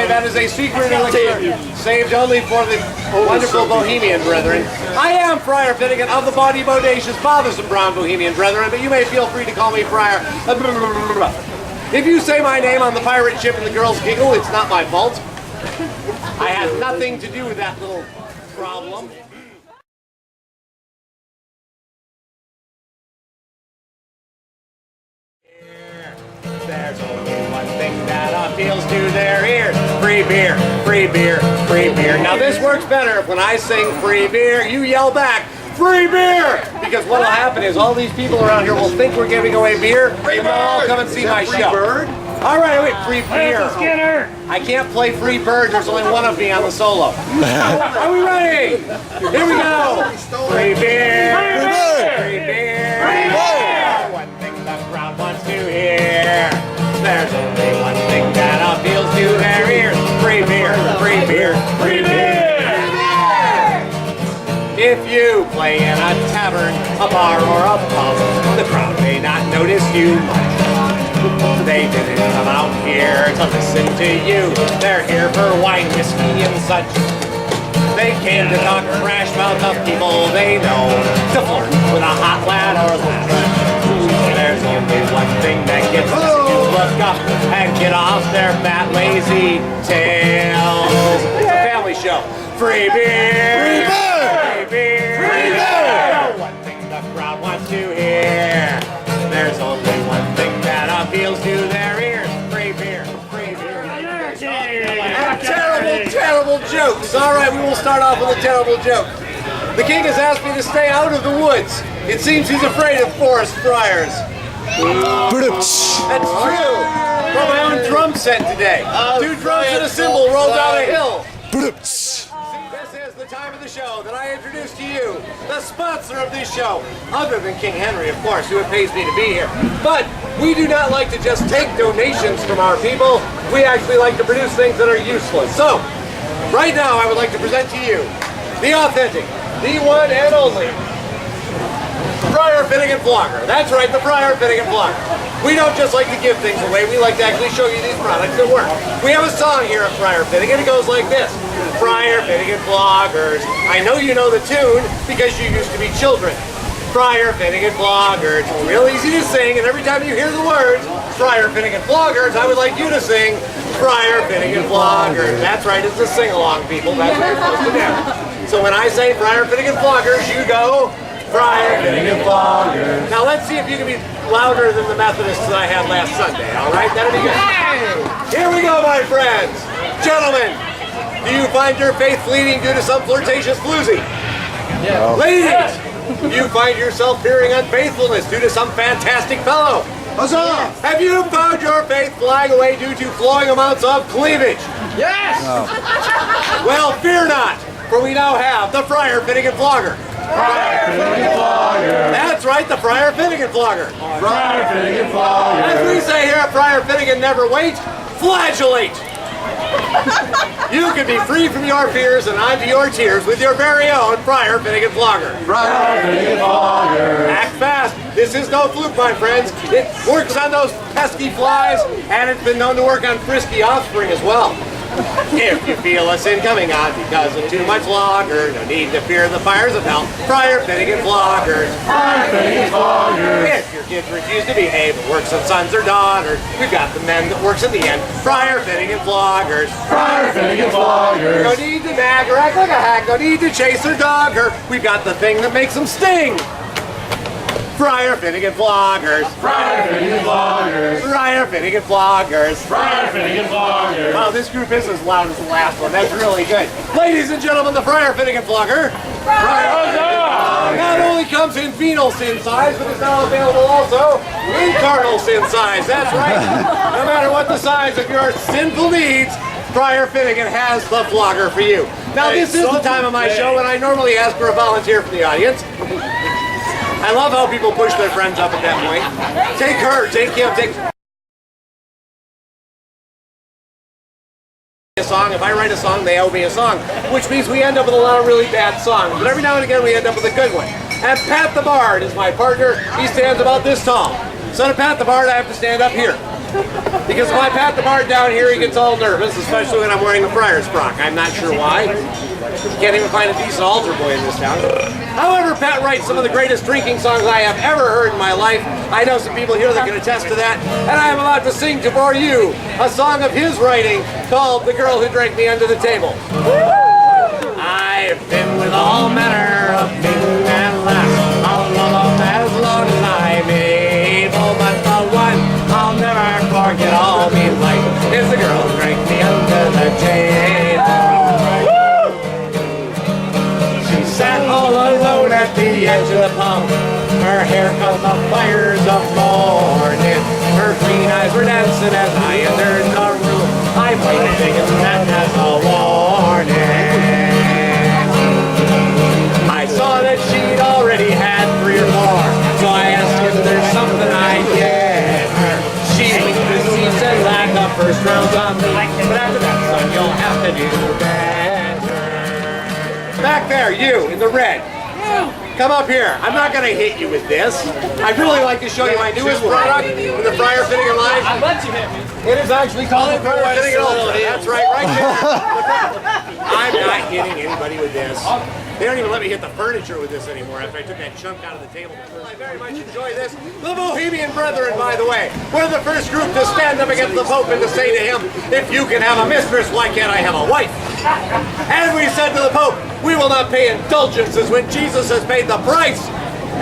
that is a secret elixir saved only for the wonderful Bohemian brethren. I am Friar Finnegan of the body bodacious, bothersome brown Bohemian brethren, but you may feel free to call me Friar. If you say my name on the pirate ship and the girls giggle, it's not my fault. I had nothing to do with that little problem. There's only one thing that appeals to their ears. Free beer, free beer, free beer. Now this works better if when I sing free beer, you yell back, free beer! Because what'll happen is all these people around here will think we're giving away beer, and they'll all come and see my show. Bird? All right, wait, free beer. I can't play free bird, there's only one of me on the solo. Are we ready? Here we go. Free beer, free beer, free beer, free beer. One thing the crowd wants to hear. There's only one thing that appeals to their ears. Free beer, free beer, free beer. If you play in a tavern, a bar, or a pub, the crowd may not notice you much. They didn't come out here to listen to you. They're here for wine, whiskey, and such. They came to talk trash about the people they know, to flirt with a hot lad or lass. There's only one thing that gets them to look up and get off their fat, lazy tails. It's a family show. Free beer! Free beer! Free beer! Free beer! One thing the crowd wants to hear. There's only one thing that appeals to their ears. Free beer! Free beer! Terrible, terrible jokes. All right, we will start off with a terrible joke. The king has asked me to stay out of the woods. It seems he's afraid of forest friars. That's true. From my own drum set today. 2 drums and a cymbal rolled down a hill. This is the time of the show that I introduce to you the sponsor of this show, other than King Henry, of course, who pays me to be here. But we do not like to just take donations from our people. We actually like to produce things that are useless. So, right now I would like to present to you the authentic, the one and only Friar Finnegan Vlogger. That's right, the Friar Finnegan Vlogger. We don't just like to give things away, we like to actually show you these products that work. We have a song here at Friar Finnegan. It goes like this. Friar Finnegan Vloggers. I know you know the tune because you used to be children. Friar Finnegan Vloggers. It's real easy to sing, and every time you hear the words Friar Finnegan Vloggers, I would like you to sing Friar Finnegan Vloggers. That's right, it's a sing-along, people. That's what you're supposed to do. So when I say Friar Finnegan Vloggers, you go Friar Finnegan Vloggers. Now let's see if you can be louder than the Methodists that I had last Sunday, all right? That'll be good. Here we go, my friends. Gentlemen, do you find your faith fleeting due to some flirtatious floozy? Yeah. Ladies, do you find yourself fearing unfaithfulness due to some fantastic fellow? Huzzah! Have you found your faith flying away due to flowing amounts of cleavage? Yes! No. Well, fear not, for we now have the Friar Finnegan Vlogger. Friar Finnegan Vlogger. That's right, the Friar Finnegan Vlogger. Friar Finnegan Vlogger. As we say here at Friar Finnegan, never wait, flagellate. You can be free from your fears and onto your tears with your very own Friar Finnegan Vlogger. Friar Finnegan Vlogger. Act fast. This is no fluke, my friends. It works on those pesky flies, and it's been known to work on frisky offspring as well. If you feel a sin coming on because of too much lager, no need to fear the fires of hell. Friar Finnegan Vloggers. Friar Finnegan Vloggers. If your kids refuse to behave, it works on sons or daughters. We've got the men that works in the end. Friar Finnegan Vloggers. Friar Finnegan Vloggers. No need to nag or act like a hack. No need to chase or dog her. We've got the thing that makes them sting. Friar Finnegan Vloggers. Friar Finnegan Vloggers. Friar Finnegan Vloggers. Friar Finnegan Vloggers. Wow, this group is as loud as the last one. That's really good. Ladies and gentlemen, the Friar Finnegan Vlogger. Not only comes in venal sin size, but is now available also in carnal sin size. That's right. No matter what the size of your sinful needs, Friar Finnegan has the vlogger for you. Now, this is the time of my show when I normally ask for a volunteer from the audience. I love how people push their friends up at that point. Take her, take him, take... a song. If I write a song, they owe me a song, which means we end up with a lot of really bad songs. But every now and again, we end up with a good one. And Pat the Bard is my partner. He stands about this tall. So to Pat the Bard, I have to stand up here. Because if I pat the Bart down here, he gets all nervous, especially when I'm wearing the friar's frock. I'm not sure why. Can't even find a decent altar boy in this town. However, Pat writes some of the greatest drinking songs I have ever heard in my life. I know some people here that can attest to that. And I am about to sing for you a song of his writing called The Girl Who Drank Me Under the Table. I've been with all manner of men and lass. I'll love them as long as I'm able. But the one I'll never forget all me life is the girl who drank me under the table. She sat all alone at the edge of the pump. Her hair caught the fires of morning. Her green eyes were dancing as I entered the room. I might have taken that as a warning. I saw that she'd already had 3 or 4, so I asked if there's something I'd get her. She winked and she said, like the first round's on me, but after that, son, you'll have to do better. Back there, you in the red. Come up here. I'm not going to hit you with this. I'd really like to show you my newest product in the Friar Fitting and Line. I'll let you hit me. It is actually called the Friar Fitting and Line. That's right there. I'm not hitting anybody with this. They don't even let me hit the furniture with this anymore after I took that chunk out of the table. I very much enjoy this. The Bohemian Brethren, by the way, were the first group to stand up against the Pope and to say to him, if you can have a mistress, why can't I have a wife? And we said to the Pope, we will not pay indulgences when Jesus has paid the price.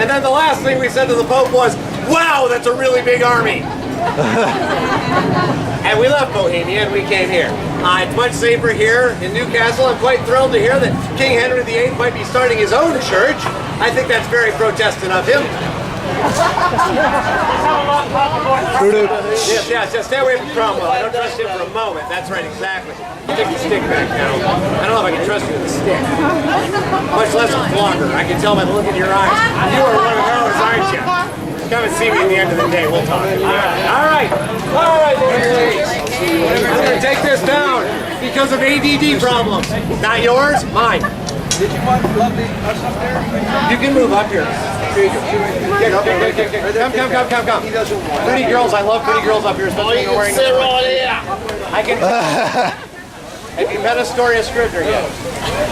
And then the last thing we said to the Pope was, wow, that's a really big army. And we left Bohemia and we came here. It's much safer here in Newcastle. I'm quite thrilled to hear that King Henry VIII might be starting his own church. I think that's very Protestant of him. Yes, stay away from Cromwell. I don't trust him for a moment. That's right, exactly. Take the stick back now. I don't know if I can trust you with the stick. Much less a flogger. I can tell by the look in your eyes. You are one of those, aren't you? Come and see me at the end of the day. We'll talk. All right. Ladies. I'm going to take this down because of ADD problems. Not yours, mine. Did you want lovely us up there? You can move up here. Come. Pretty girls, I love pretty girls up here, especially when you're wearing I can. Have you met Astoria Scrivener yet?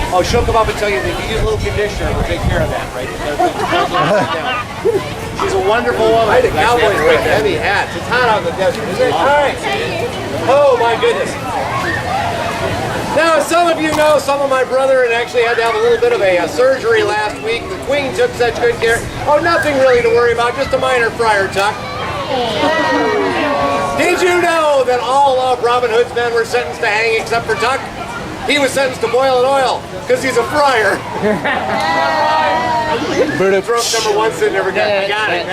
Oh, she'll come up and tell you that you use a little conditioner, we'll take care of that, right? She's a wonderful woman. The Cowboys wear heavy hats. It's hot out in the desert, isn't it? All right. Oh, my goodness. Now, as some of you know, some of my brethren actually had to have a little bit of a surgery last week. The Queen took such good care. Oh, nothing really to worry about, just a minor friar tuck. Did you know that all of Robin Hood's men were sentenced to hang except for Tuck? He was sentenced to boil in oil because he's a friar. Trope number 1 sitting never got. I got it.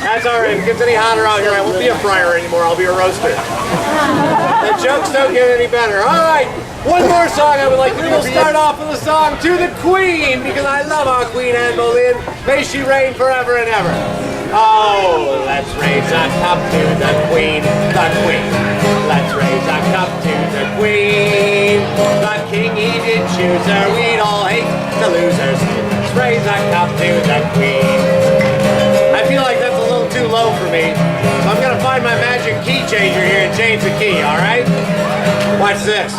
That's all right. If it gets any hotter out here, I won't be a friar anymore. I'll be a roaster. The jokes don't get any better. All right. One more song I would like to do. We'll start off with a song to the Queen because I love our Queen Anne Boleyn. May she reign forever and ever. Oh, let's raise a cup to the Queen, the Queen. Let's raise a cup to the Queen. The King, he did choose her. We'd all hate the losers. Let's raise a cup to the Queen. I feel like that's a little too low for me, so I'm gonna find my magic key changer here and change the key. All right? Watch this.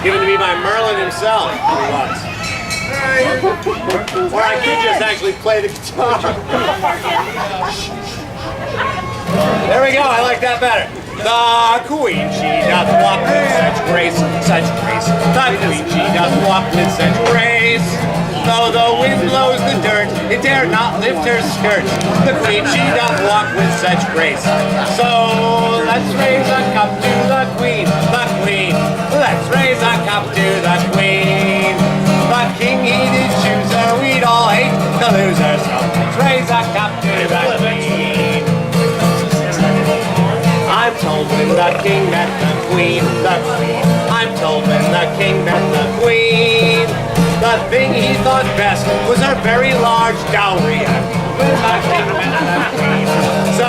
Given to me by Merlin himself. He was. Or I could just actually play the guitar. There we go, I like that better. The Queen, she doth walk with such grace, such grace. The Queen, she doth walk with such grace. Though the wind blows the dirt, it dare not lift her skirts. The Queen, she doth walk with such grace. So let's raise a cup to the Queen, the Queen. Let's raise a cup to the Queen. The King, he did choose her, we'd all hate the losers. So let's raise a cup to the Queen. I'm told when the King met the Queen, I'm told when the King met the Queen, the thing he thought best was her very large dowry. When the King met the Queen. So